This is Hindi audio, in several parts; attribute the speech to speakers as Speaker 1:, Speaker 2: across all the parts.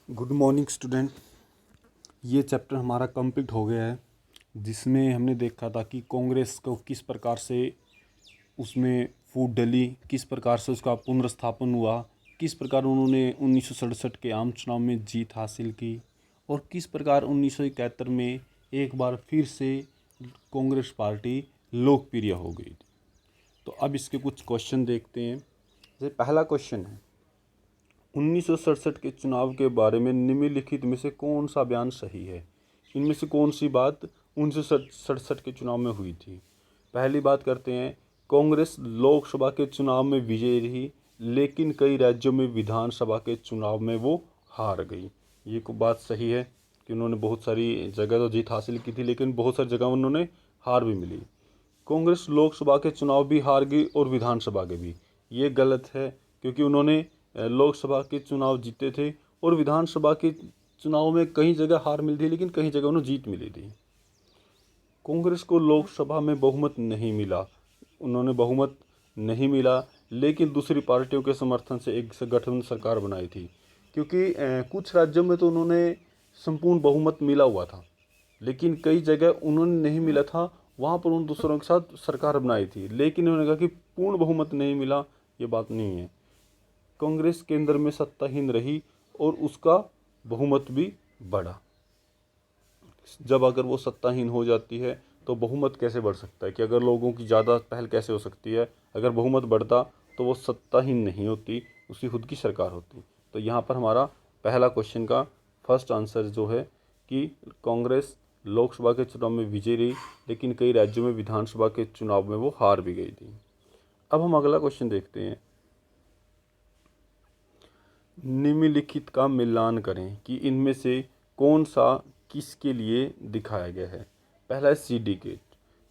Speaker 1: Good morning student. ये चैप्टर हमारा कंप्लीट हो गया है, जिसमें हमने देखा था कि कांग्रेस को किस प्रकार से उसमें फूट डली, किस प्रकार से उसका पुनर्स्थापन हुआ, किस प्रकार उन्होंने 1967 के आम चुनाव में जीत हासिल की और किस प्रकार 1971 में एक बार फिर से कांग्रेस पार्टी लोकप्रिय हो गई। तो अब इसके कुछ क्वेश्चन देखते हैं। जैसे पहला क्वेश्चन है, 1967 के चुनाव के बारे में निम्नलिखित में से कौन सा बयान सही है। इनमें से कौन सी बात 1967 के चुनाव में हुई थी। पहली बात करते हैं, कांग्रेस लोकसभा के चुनाव में विजयी रही, लेकिन कई राज्यों में विधानसभा के चुनाव में वो हार गई। ये को बात सही है कि उन्होंने बहुत सारी जगह तो जीत हासिल की थी, लेकिन बहुत सारी जगह उन्होंने हार भी मिली। कांग्रेस लोकसभा के चुनाव भी हार गई और विधानसभा के भी। ये गलत है, क्योंकि उन्होंने लोकसभा के चुनाव जीते थे और विधानसभा के चुनाव में कई जगह हार मिली थी, लेकिन कई जगह उन्हें जीत मिली थी। कांग्रेस को लोकसभा में बहुमत नहीं मिला, उन्होंने बहुमत नहीं मिला, लेकिन दूसरी पार्टियों के समर्थन से एक गठबंधन सरकार बनाई थी। क्योंकि कुछ राज्यों में तो उन्होंने संपूर्ण बहुमत मिला हुआ था, लेकिन कई जगह उन्होंने नहीं मिला था, वहाँ पर उन दूसरों के साथ सरकार बनाई थी, लेकिन उन्होंने कहा कि पूर्ण बहुमत नहीं मिला। ये बात नहीं है। कांग्रेस केंद्र में सत्ताहीन रही और उसका बहुमत भी बढ़ा। जब अगर वो सत्ताहीन हो जाती है तो बहुमत कैसे बढ़ सकता है, कि अगर लोगों की ज़्यादा पहल कैसे हो सकती है। अगर बहुमत बढ़ता तो वो सत्ताहीन नहीं होती, उसकी खुद की सरकार होती। तो यहाँ पर हमारा पहला क्वेश्चन का फर्स्ट आंसर जो है कि कांग्रेस लोकसभा के चुनाव में विजयी रही, लेकिन कई राज्यों में विधानसभा के चुनाव में वो हार भी गई थी। अब हम अगला क्वेश्चन देखते हैं। निम्नलिखित का मिलान करें कि इनमें से कौन सा किसके लिए दिखाया गया है। पहला है सिंडिकेट।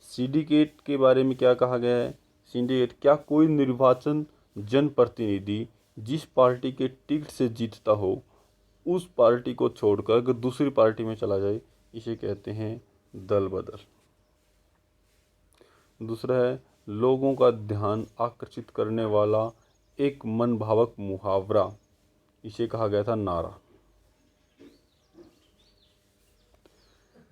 Speaker 1: सिंडिकेट के बारे में क्या कहा गया है। सिंडिकेट, क्या कोई निर्वाचन जनप्रतिनिधि जिस पार्टी के टिकट से जीतता हो उस पार्टी को छोड़कर अगर दूसरी पार्टी में चला जाए, इसे कहते हैं दल बदल। दूसरा है, लोगों का ध्यान आकर्षित करने वाला एक मनभावक मुहावरा, इसे कहा गया था नारा।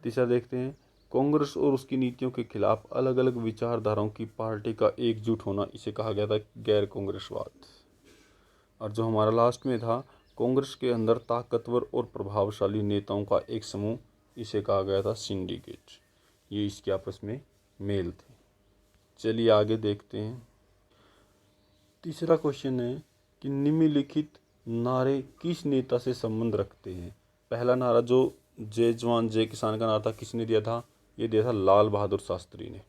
Speaker 1: तीसरा देखते हैं, कांग्रेस और उसकी नीतियों के खिलाफ अलग अलग विचारधाराओं की पार्टी का एकजुट होना, इसे कहा गया था गैर कांग्रेसवाद। और जो हमारा लास्ट में था, कांग्रेस के अंदर ताकतवर और प्रभावशाली नेताओं का एक समूह, इसे कहा गया था सिंडिकेट। ये इसके आपस में मेल थे। चलिए आगे देखते हैं। तीसरा क्वेश्चन है कि निम्नलिखित नारे किस नेता से संबंध रखते हैं। पहला नारा जो जय जवान जय किसान का नारा था, किसने दिया था। ये दिया था लाल बहादुर शास्त्री ने।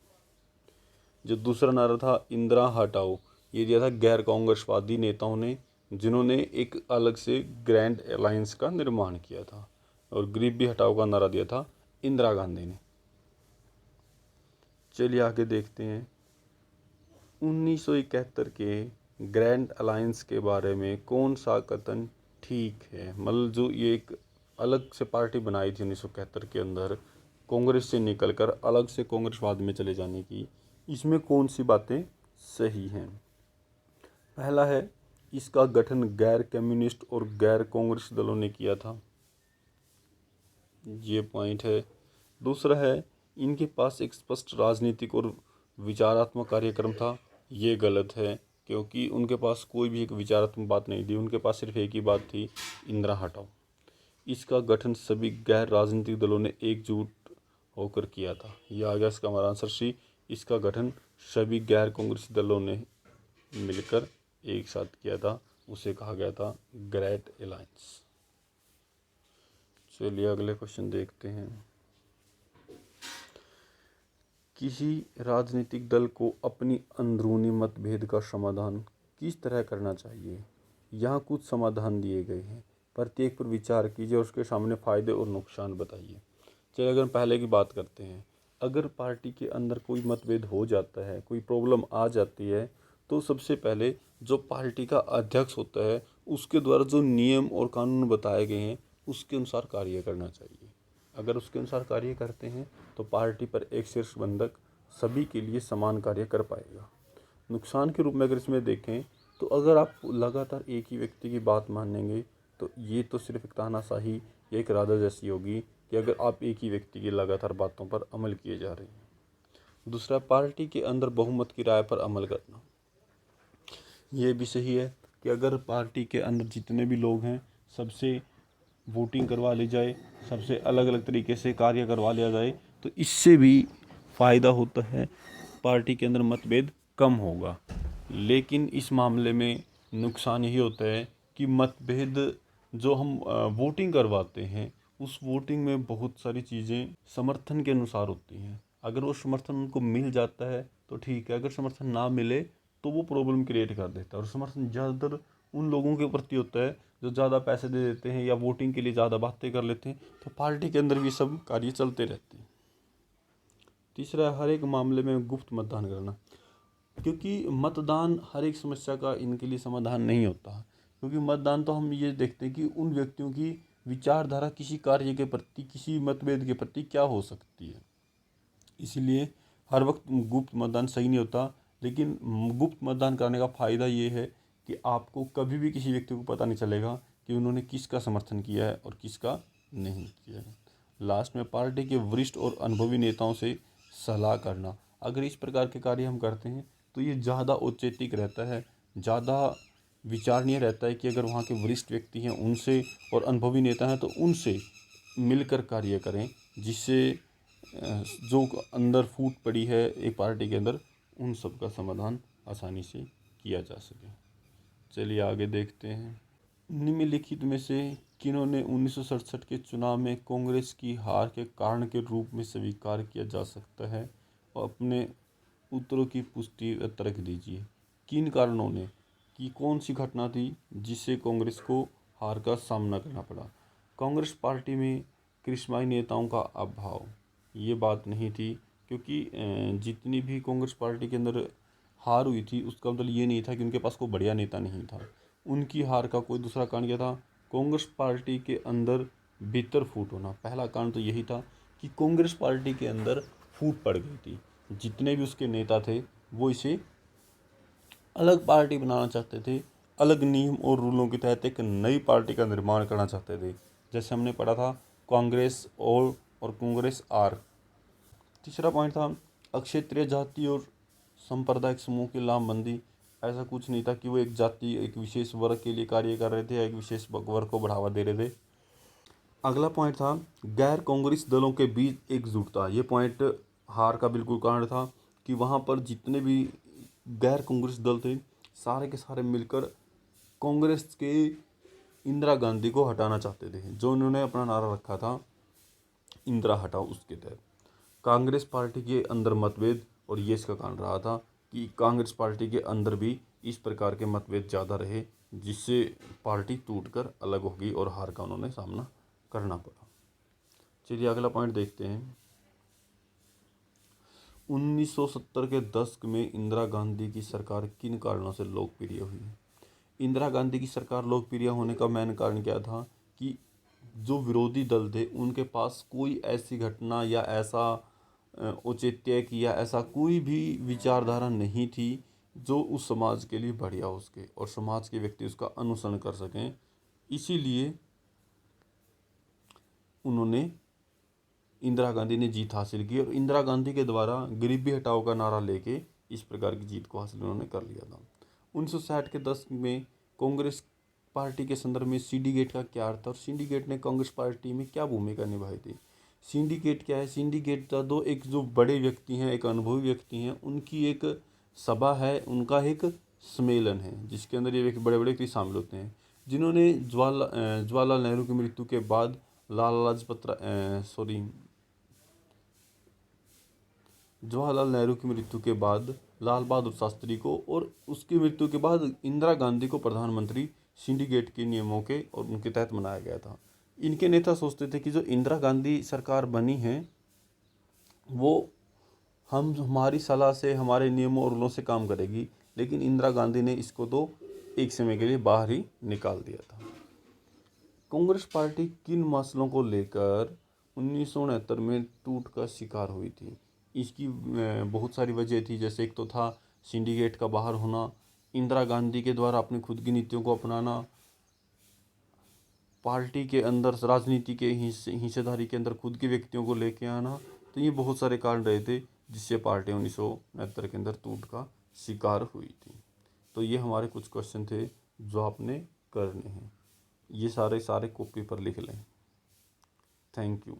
Speaker 1: जो दूसरा नारा था इंदिरा हटाओ, ये दिया था गैर कांग्रेसवादी नेताओं ने, जिन्होंने एक अलग से ग्रैंड अलायंस का निर्माण किया था। और गरीबी हटाओ का नारा दिया था इंदिरा गांधी ने। चलिए आगे देखते हैं। 1971 के ग्रैंड अलायंस के बारे में कौन सा कथन ठीक है। मतलब जो ये एक अलग से पार्टी बनाई थी 1971 के अंदर, कांग्रेस से निकलकर अलग से कांग्रेसवाद में चले जाने की, इसमें कौन सी बातें सही हैं। पहला है, इसका गठन गैर कम्युनिस्ट और गैर कांग्रेस दलों ने किया था, ये पॉइंट है। दूसरा है, इनके पास एक स्पष्ट राजनीतिक और विचारात्मक कार्यक्रम था, ये गलत है, क्योंकि उनके पास कोई भी एक विचारात्मक बात नहीं थी, उनके पास सिर्फ एक ही बात थी, इंदिरा हटाओ। इसका गठन सभी गैर राजनीतिक दलों ने एकजुट होकर किया था, ये आ गया इसका हमारा आंसर सी। इसका गठन सभी गैर कांग्रेसी दलों ने मिलकर एक साथ किया था, उसे कहा गया था ग्रेट अलायंस। चलिए अगले क्वेश्चन देखते हैं। किसी राजनीतिक दल को अपनी अंदरूनी मतभेद का समाधान किस तरह करना चाहिए। यहाँ कुछ समाधान दिए गए हैं, प्रत्येक पर विचार कीजिए और उसके सामने फ़ायदे और नुकसान बताइए। चलिए अगर पहले की बात करते हैं, अगर पार्टी के अंदर कोई मतभेद हो जाता है, कोई प्रॉब्लम आ जाती है, तो सबसे पहले जो पार्टी का अध्यक्ष होता है उसके द्वारा जो नियम और कानून बताए गए हैं उसके अनुसार कार्य करना चाहिए। अगर उसके अनुसार कार्य करते हैं तो पार्टी पर एक शीर्ष प्रबंधक सभी के लिए समान कार्य कर पाएगा। नुकसान के रूप में अगर इसमें देखें तो अगर आप लगातार एक ही व्यक्ति की बात मानेंगे तो ये तो सिर्फ एक तानाशाही या एक राजा जैसी होगी कि अगर आप एक ही व्यक्ति की लगातार बातों पर अमल किए जा रहे हैं। दूसरा, पार्टी के अंदर बहुमत की राय पर अमल करना। ये भी सही है कि अगर पार्टी के अंदर जितने भी लोग हैं सबसे वोटिंग करवा ली जाए, सबसे अलग अलग तरीके से कार्य करवा लिया जाए, तो इससे भी फ़ायदा होता है, पार्टी के अंदर मतभेद कम होगा। लेकिन इस मामले में नुकसान यही होता है कि मतभेद जो हम वोटिंग करवाते हैं उस वोटिंग में बहुत सारी चीज़ें समर्थन के अनुसार होती हैं। अगर वो समर्थन उनको मिल जाता है तो ठीक है, अगर समर्थन ना मिले तो वो प्रॉब्लम क्रिएट कर देता है। और समर्थन ज़्यादातर उन लोगों के प्रति होता है जो ज़्यादा पैसे दे देते हैं या वोटिंग के लिए ज़्यादा बातें कर लेते हैं, तो पार्टी के अंदर भी सब कार्य चलते रहते हैं। तीसरा, हर एक मामले में गुप्त मतदान करना, क्योंकि मतदान हर एक समस्या का इनके लिए समाधान नहीं होता। क्योंकि मतदान तो हम ये देखते हैं कि उन व्यक्तियों की विचारधारा किसी कार्य के प्रति, किसी मतभेद के प्रति क्या हो सकती है। इसीलिए हर वक्त गुप्त मतदान सही नहीं होता। लेकिन गुप्त मतदान करने का फ़ायदा ये है कि आपको कभी भी किसी व्यक्ति को पता नहीं चलेगा कि उन्होंने किसका समर्थन किया है और किसका नहीं किया है। लास्ट में, पार्टी के वरिष्ठ और अनुभवी नेताओं से सलाह करना। अगर इस प्रकार के कार्य हम करते हैं तो ये ज़्यादा औचित्यक रहता है, ज़्यादा विचारणीय रहता है कि अगर वहाँ के वरिष्ठ व्यक्ति हैं उनसे और अनुभवी नेता हैं तो उनसे मिलकर कार्य करें, जिससे जो अंदर फूट पड़ी है एक पार्टी के अंदर, उन सब का समाधान आसानी से किया जा सके। चलिए आगे देखते हैं। निम्नलिखित में से किन्होंने 1967 के चुनाव में कांग्रेस की हार के कारण के रूप में स्वीकार किया जा सकता है, और अपने उत्तरों की पुष्टि व तर्क दीजिए। किन कारणों ने, कि कौन सी घटना थी जिससे कांग्रेस को हार का सामना करना पड़ा। कांग्रेस पार्टी में करिश्माई नेताओं का अभाव, ये बात नहीं थी, क्योंकि जितनी भी कांग्रेस पार्टी के अंदर हार हुई थी उसका मतलब ये नहीं था कि उनके पास कोई बढ़िया नेता नहीं था। उनकी हार का कोई दूसरा कारण क्या था, कांग्रेस पार्टी के अंदर भीतर फूट होना। पहला कारण तो यही था कि कांग्रेस पार्टी के अंदर फूट पड़ गई थी। जितने भी उसके नेता थे वो इसे अलग पार्टी बनाना चाहते थे, अलग नियम और रूलों के तहत एक नई पार्टी का निर्माण करना चाहते थे। जैसे हमने पढ़ा था कांग्रेस और कांग्रेस आर। तीसरा पॉइंट था अक्षेत्रीय जाति और सांप्रदायिक समूह की लामबंदी। ऐसा कुछ नहीं था कि वो एक जाति, एक विशेष वर्ग के लिए कार्य कर रहे थे या एक विशेष वर्ग को बढ़ावा दे रहे थे। अगला पॉइंट था गैर कांग्रेस दलों के बीच एकजुटता। ये पॉइंट हार का बिल्कुल कारण था कि वहाँ पर जितने भी गैर कांग्रेस दल थे सारे के सारे मिलकर कांग्रेस के इंदिरा गांधी को हटाना चाहते थे, जो उन्होंने अपना नारा रखा था इंदिरा हटाओ, उसके तहत कांग्रेस पार्टी के अंदर मतभेद। और ये इसका कारण रहा था कि कांग्रेस पार्टी के अंदर भी इस प्रकार के मतभेद ज़्यादा रहे, जिससे पार्टी टूटकर अलग हो गई और हार का उन्होंने सामना करना पड़ा। चलिए अगला पॉइंट देखते हैं। 1970 के दशक में इंदिरा गांधी की सरकार किन कारणों से लोकप्रिय हुई। इंदिरा गांधी की सरकार लोकप्रिय होने का मेन कारण क्या था कि जो विरोधी दल थे उनके पास कोई ऐसी घटना या ऐसा औचित्य या ऐसा कोई भी विचारधारा नहीं थी जो उस समाज के लिए बढ़िया हो सके और समाज के व्यक्ति उसका अनुसरण कर सकें। इसीलिए उन्होंने, इंदिरा गांधी ने जीत हासिल की और इंदिरा गांधी के द्वारा गरीबी हटाओ का नारा लेके इस प्रकार की जीत को हासिल उन्होंने कर लिया था। 1960 के दशक में कांग्रेस पार्टी के संदर्भ में सिंडिकेट का क्या अर्थ था और सिंडिकेट ने कांग्रेस पार्टी में क्या भूमिका निभाई थी। सिंडिकेट क्या है, सिंडिकेट का दो एक जो बड़े व्यक्ति हैं, एक अनुभवी व्यक्ति हैं, उनकी एक सभा है, उनका एक सम्मेलन है जिसके अंदर ये बड़े बड़े व्यक्ति शामिल होते हैं, जिन्होंने जवाहरलाल नेहरू की मृत्यु के बाद जवाहरलाल नेहरू की मृत्यु के बाद लाल बहादुर शास्त्री को और उसकी मृत्यु के बाद इंदिरा गांधी को प्रधानमंत्री सिंडिकेट के नियमों के और उनके तहत बनाया गया था। इनके नेता सोचते थे कि जो इंदिरा गांधी सरकार बनी है वो हमारी सलाह से, हमारे नियमों और रूलों से काम करेगी, लेकिन इंदिरा गांधी ने इसको तो एक समय के लिए बाहर ही निकाल दिया था। कांग्रेस पार्टी किन मसलों को लेकर 1969 में टूट का शिकार हुई थी। इसकी बहुत सारी वजह थी। जैसे एक तो था सिंडिकेट का बाहर होना, इंदिरा गांधी के द्वारा अपनी खुद की नीतियों को अपनाना, पार्टी के अंदर राजनीति के हिस्सेदारी के अंदर खुद के व्यक्तियों को लेके आना, तो ये बहुत सारे कारण रहे थे जिससे पार्टी 1969 के अंदर टूट का शिकार हुई थी। तो ये हमारे कुछ क्वेश्चन थे जो आपने करने हैं। ये सारे कॉपी पर लिख लें। Thank you.